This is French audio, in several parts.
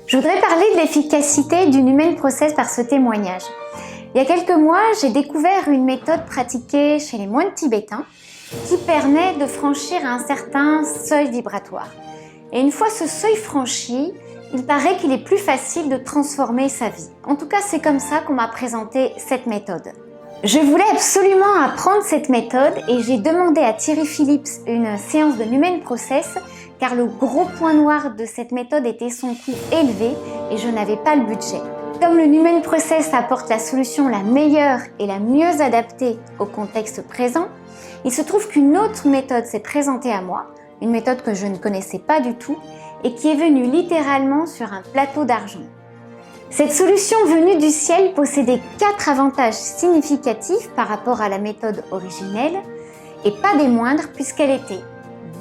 Je voudrais parler de l'efficacité du Numen Process par ce témoignage. Il y a quelques mois, j'ai découvert une méthode pratiquée chez les moines tibétains qui permet de franchir un certain seuil vibratoire. Et une fois ce seuil franchi, il paraît qu'il est plus facile de transformer sa vie. En tout cas, c'est comme ça qu'on m'a présenté cette méthode. Je voulais absolument apprendre cette méthode et j'ai demandé à Thierry Phillips une séance de Numen Process car le gros point noir de cette méthode était son coût élevé et je n'avais pas le budget. Comme le Numen Process apporte la solution la meilleure et la mieux adaptée au contexte présent, il se trouve qu'une autre méthode s'est présentée à moi, une méthode que je ne connaissais pas du tout et qui est venue littéralement sur un plateau d'argent. Cette solution venue du ciel possédait 4 avantages significatifs par rapport à la méthode originelle et pas des moindres puisqu'elle était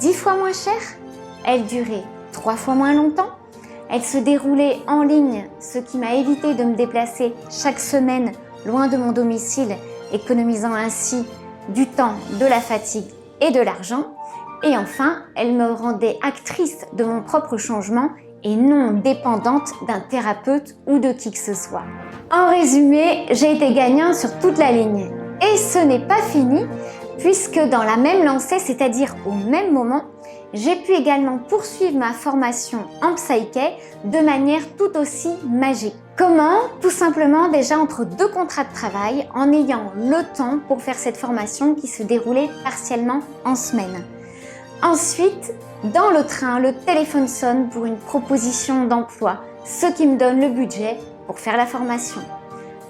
10 fois moins chère, elle durait 3 fois moins longtemps, elle se déroulait en ligne, ce qui m'a évité de me déplacer chaque semaine loin de mon domicile, économisant ainsi du temps, de la fatigue et de l'argent. Et enfin, elle me rendait actrice de mon propre changement et non dépendante d'un thérapeute ou de qui que ce soit. En résumé, j'ai été gagnant sur toute la ligne. Et ce n'est pas fini, puisque dans la même lancée, c'est-à-dire au même moment, j'ai pu également poursuivre ma formation en Psyché de manière tout aussi magique. Comment? Tout simplement déjà entre 2 contrats de travail, en ayant le temps pour faire cette formation qui se déroulait partiellement en semaine. Ensuite, dans le train, le téléphone sonne pour une proposition d'emploi, ce qui me donne le budget pour faire la formation.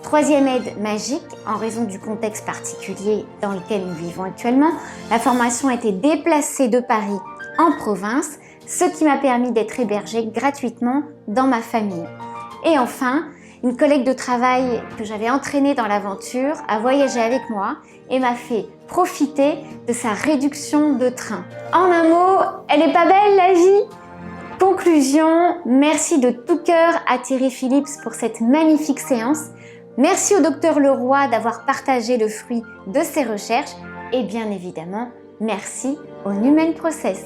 Troisième aide magique, en raison du contexte particulier dans lequel nous vivons actuellement, la formation a été déplacée de Paris en province, ce qui m'a permis d'être hébergée gratuitement dans ma famille. Et enfin, une collègue de travail que j'avais entraînée dans l'aventure a voyagé avec moi et m'a fait profiter de sa réduction de train. En un mot, elle est pas belle la vie? Conclusion, merci de tout cœur à Thierry Phillips pour cette magnifique séance. Merci au Dr Leroy d'avoir partagé le fruit de ses recherches et bien évidemment, merci au Numen Process.